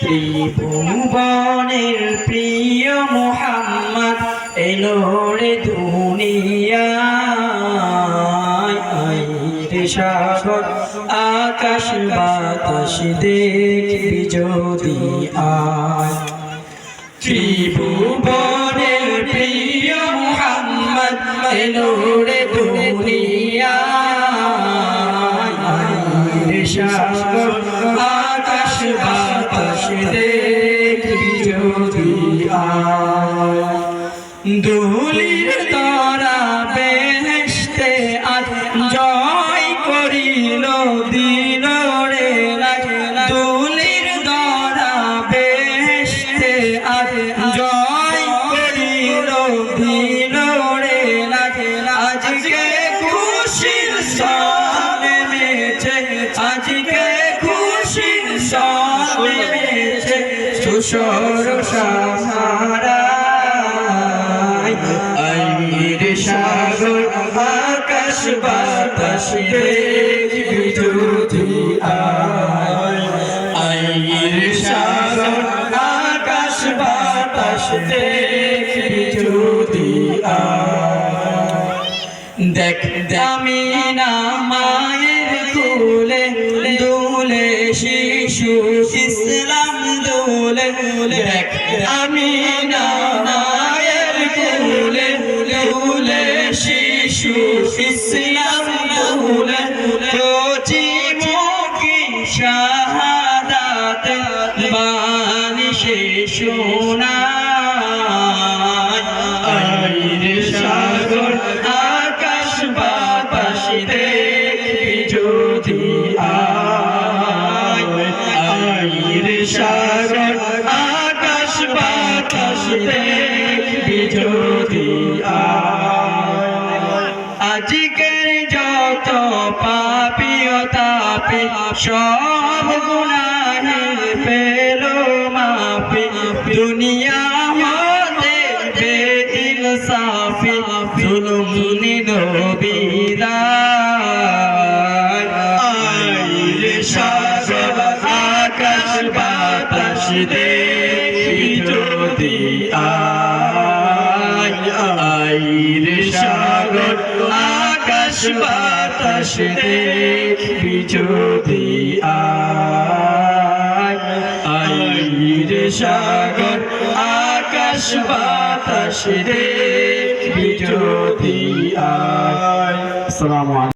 ত্রিভুবনের প্রিয় মুহাম্মদ এলো রে দুনিয়ায় রে সাগর আকাশ বাতাস দেখবি যদি আয় ত্রিভুবনের প্রিয় মুহাম্মদ এলো রে দুনিয়ায় রে সাগর আকাশ বাতাস দেখবি যদি আয় দুলির তরা বেহেশতে আজ জয় করিল দিল রে রাজ দুলির তরা বেহেশতে আজ জয় করিল দিল রে রাজ আজকে খুশির সনে মেছে আজকে খুশির সনে মেছে সুসর সাহারা সাগর আকাশ বাতাস দেখবি যদি আয় সাগর আকাশ বাতাস দেখবি যদি দেখ আমি না মায়ের কোলে দুলে শিশু ইসলাম দোলে দেখ আমি না মায়ের কোলে দুলে শিশু ইসলাম দোলে রোজি মুখী শাহাদাত বাণী শিশু আয় সাগর আকাশ বাতাস দেখবি যদি আয় সাগর আকাশ বাতাস দেখবি যদি আজকের যত পাপী ও তাপী সব গুনাহের পেল মাফি দুনিয়া হতে বেইনসাফি জুলুম নিল বিদায় আয় সাগর আকাশ বাতাস দেখবি যদি আয় সাগর আকাশ বাতাস দেখবি যদি আয় সাগর আকাশ বাতাস দেখবি যদি আসসালামু আলাইকুম।